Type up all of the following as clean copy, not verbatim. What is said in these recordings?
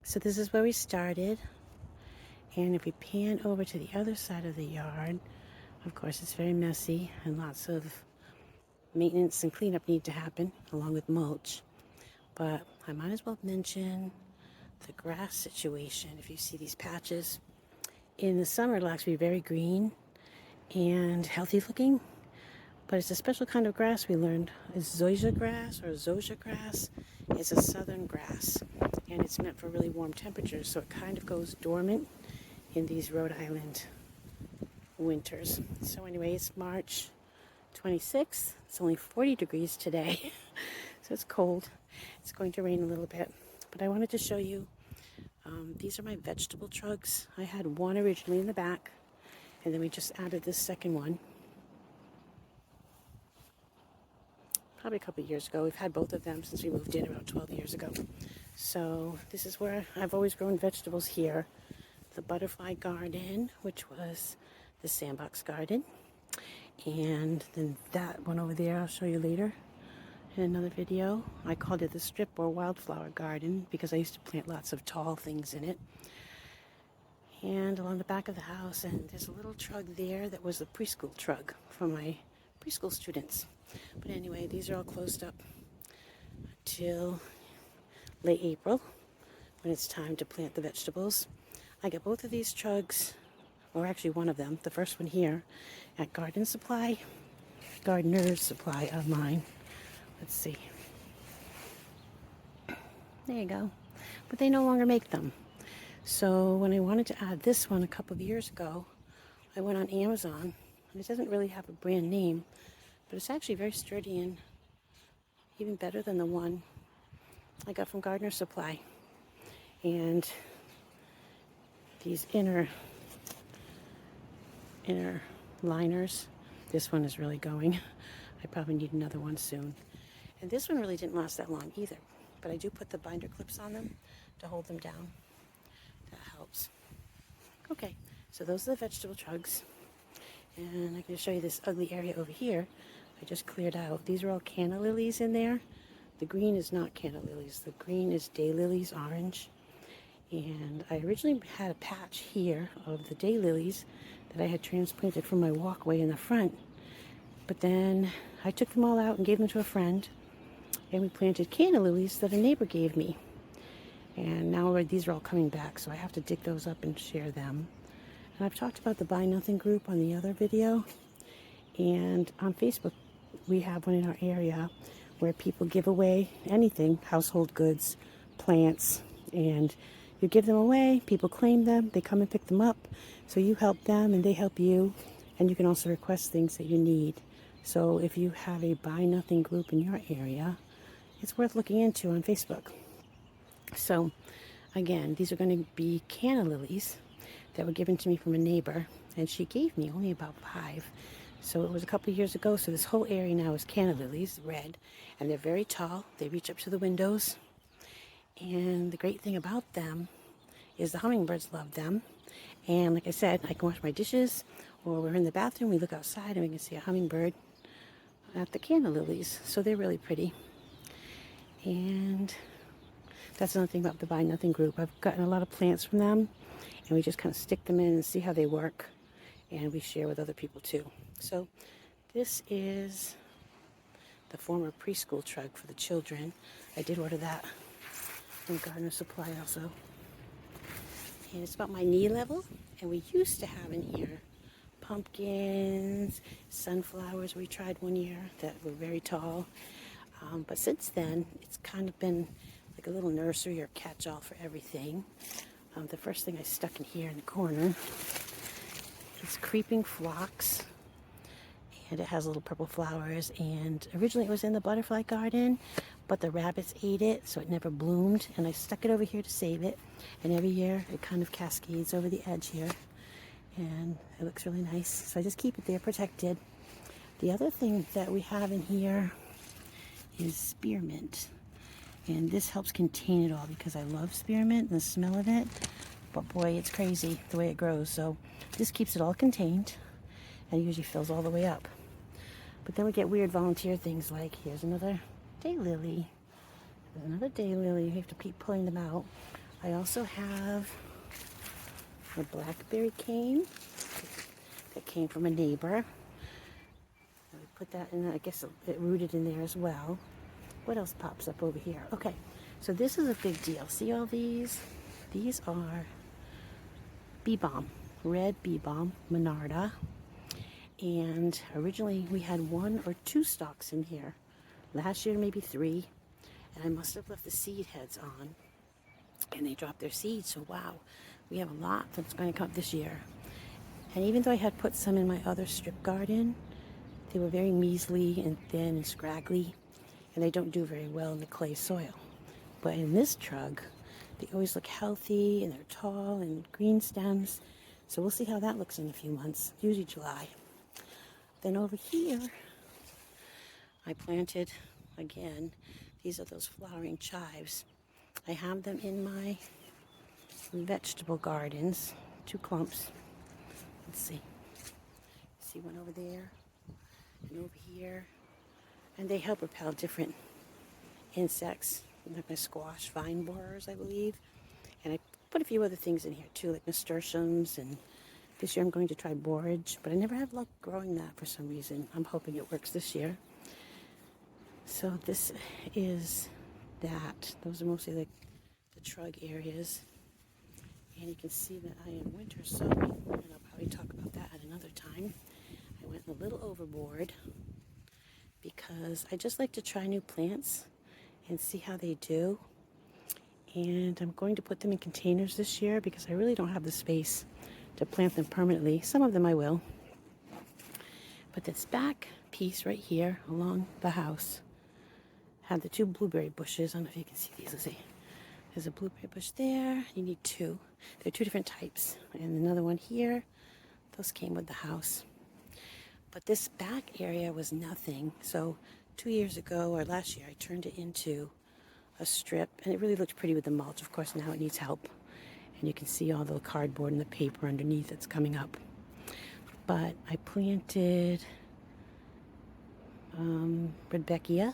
So this is where we started, and if we pan over to the other side of the yard, of course it's very messy and lots of maintenance and cleanup need to happen along with mulch. But I might as well mention the grass situation. If you see these patches, in the summer it'll actually be very green and healthy looking, but it's a special kind of grass we learned. It's zoysia grass or zoysia grass. It's a southern grass, and it's meant for really warm temperatures, so it kind of goes dormant in these Rhode Island winters. So anyway, it's March 26th. It's only 40 degrees today, so it's cold. It's going to rain a little bit, but I wanted to show you, these are my vegetable trugs. I had one originally in the back, and then we just added this second one probably a couple of years ago. We've had both of them since we moved in about 12 years ago. So this is where I've always grown vegetables here. The butterfly garden, which was the sandbox garden. And then that one over there, I'll show you later in another video. I called it the strip or wildflower garden because I used to plant lots of tall things in it. And along the back of the house, and there's a little trug there that was a preschool trug for my preschool students. But anyway, these are all closed up till late April when it's time to plant the vegetables. I got both of these trugs, or actually one of them, the first one here, at Gardener's Supply online. Let's see. There you go. But they no longer make them. So when I wanted to add this one a couple of years ago, I went on Amazon. And it doesn't really have a brand name, but it's actually very sturdy and even better than the one I got from Gardener's Supply. And these inner liners, this one is really going. I probably need another one soon. And this one really didn't last that long either, but I do put the binder clips on them to hold them down. That helps. Okay, so those are the vegetable trugs. And I'm going to show you this ugly area over here I just cleared out. These are all canna lilies in there. The green is not canna lilies. The green is daylilies, orange. And I originally had a patch here of the daylilies that I had transplanted from my walkway in the front. But then I took them all out and gave them to a friend. And we planted canna lilies that a neighbor gave me. And now these are all coming back, so I have to dig those up and share them. And I've talked about the Buy Nothing group on the other video. And on Facebook, we have one in our area where people give away anything, household goods, plants, and you give them away, people claim them, they come and pick them up, so you help them and they help you, and you can also request things that you need. So if you have a Buy Nothing group in your area, it's worth looking into on Facebook. So again, these are going to be canna lilies that were given to me from a neighbor, and she gave me only about 5. So it was a couple of years ago, so this whole area now is canna lilies, red, and they're very tall. They reach up to the windows. And the great thing about them is the hummingbirds love them. And like I said, I can wash my dishes, or we're in the bathroom, we look outside and we can see a hummingbird at the canna lilies. So they're really pretty. And that's another thing about the Buy Nothing group. I've gotten a lot of plants from them, and we just kind of stick them in and see how they work. And we share with other people too. So this is the former preschool trug for the children. I did order that from Gardener's Supply also. And it's about my knee level. And we used to have in here pumpkins, sunflowers we tried one year that were very tall. But since then, it's kind of been like a little nursery or catch-all for everything. The first thing I stuck in here in the corner is creeping phlox. And it has little purple flowers, and originally it was in the butterfly garden, but the rabbits ate it, so it never bloomed, and I stuck it over here to save it, and every year it kind of cascades over the edge here, and it looks really nice, so I just keep it there protected. The other thing that we have in here is spearmint, and this helps contain it all because I love spearmint and the smell of it, but boy, it's crazy the way it grows, so this keeps it all contained, and usually fills all the way up. But then we get weird volunteer things like, here's another daylily. There's another daylily. You have to keep pulling them out. I also have a blackberry cane that came from a neighbor. I put that in, I guess it rooted in there as well. What else pops up over here? Okay, so this is a big deal. See all these? These are bee balm, red bee balm, Monarda. And originally we had 1 or 2 stalks in here. Last year maybe 3. And I must have left the seed heads on. And they dropped their seeds, so wow, we have a lot that's going to come up this year. And even though I had put some in my other strip garden, they were very measly and thin and scraggly, and they don't do very well in the clay soil. But in this trug, they always look healthy, and they're tall and green stems. So we'll see how that looks in a few months, usually July. Then over here, I planted, again, these are those flowering chives. I have them in my vegetable gardens, 2 clumps. Let's see. See one over there and over here. And they help repel different insects, like my squash vine borers, I believe. And I put a few other things in here too, like nasturtiums, and this year I'm going to try borage, but I never had luck growing that for some reason. I'm hoping it works this year. So this is that. Those are mostly like the trug areas. And you can see that I am winter sowing, and I'll probably talk about that at another time. I went a little overboard because I just like to try new plants and see how they do. And I'm going to put them in containers this year because I really don't have the space to plant them permanently. Some of them I will. But this back piece right here along the house had the 2 blueberry bushes. I don't know if you can see these. Let's see. There's a blueberry bush there. You need 2. They're 2 different types. And another one here. Those came with the house. But this back area was nothing. So 2 years ago, or last year, I turned it into a strip. And it really looked pretty with the mulch. Of course, now it needs help. And you can see all the cardboard and the paper underneath that's coming up. But I planted Rudbeckia,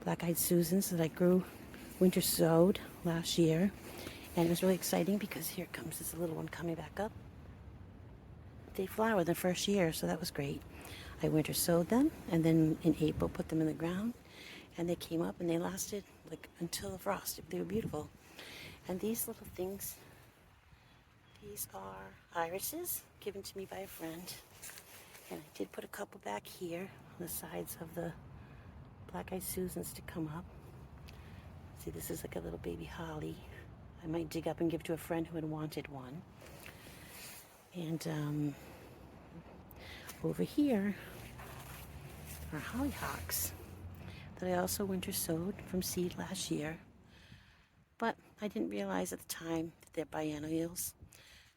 black-eyed Susans that I grew winter sowed last year. And it was really exciting because here comes this little one coming back up. They flowered the first year, so that was great. I winter sowed them, and then in April put them in the ground, and they came up and they lasted like until the frost. They were beautiful. And these little things, these are irises given to me by a friend. And I did put a couple back here on the sides of the black-eyed Susans to come up. See, this is like a little baby holly. I might dig up and give to a friend who had wanted one. And over here are hollyhocks that I also winter sowed from seed last year. But I didn't realize at the time that they're biennials,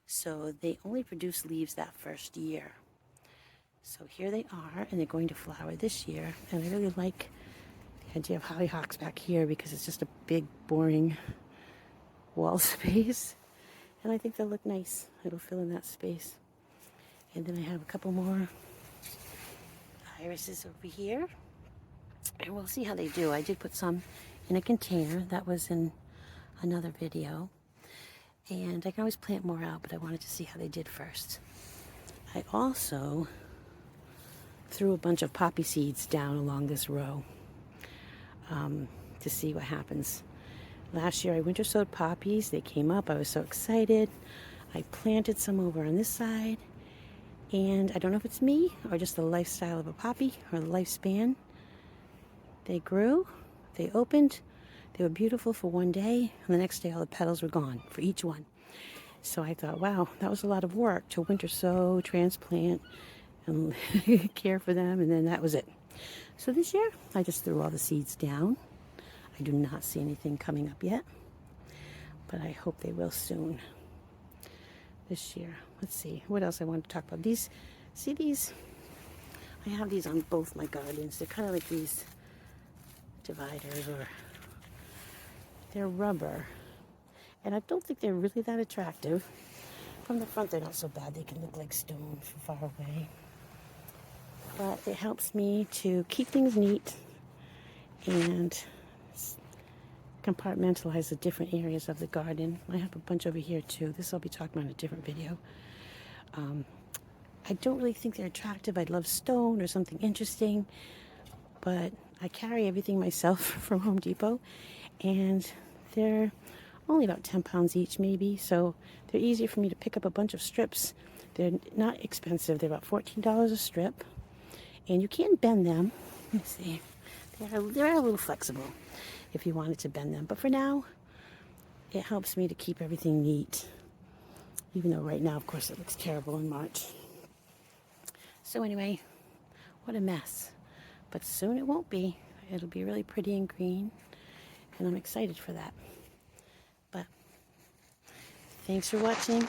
so they only produce leaves that first year. So here they are, and they're going to flower this year. And I really like the idea of hollyhocks back here because it's just a big, boring wall space. And I think they'll look nice. It'll fill in that space. And then I have a couple more irises over here. And we'll see how they do. I did put some in a container. That was in another video. And I can always plant more out, but I wanted to see how they did first. I also threw a bunch of poppy seeds down along this row to see what happens. Last year I winter sowed poppies. They came up. I was so excited. I planted some over on this side. And I don't know if it's me or just the lifestyle of a poppy or the lifespan. They grew. They opened. They were beautiful for one day. And the next day all the petals were gone for each one. So I thought, wow, that was a lot of work to winter sow, transplant, and care for them, and then that was it. So this year, I just threw all the seeds down. I do not see anything coming up yet, but I hope they will soon this year. Let's see, what else I want to talk about. These, see these? I have these on both my gardens. They're kind of like these dividers, or they're rubber. And I don't think they're really that attractive. From the front, they're not so bad. They can look like stone from far away. But it helps me to keep things neat and compartmentalize the different areas of the garden. I have a bunch over here too. This I'll be talking about in a different video. I don't really think they're attractive. I'd love stone or something interesting, but I carry everything myself from Home Depot, and they're only about 10 pounds each maybe, so they're easier for me to pick up a bunch of strips. They're not expensive. They're about $14 a strip, and you can bend them. Let me see. They're a little flexible if you wanted to bend them, but for now it helps me to keep everything neat, even though right now of course it looks terrible in March. So anyway, what a mess, but soon it won't be. It'll be really pretty and green, and I'm excited for that. But thanks for watching.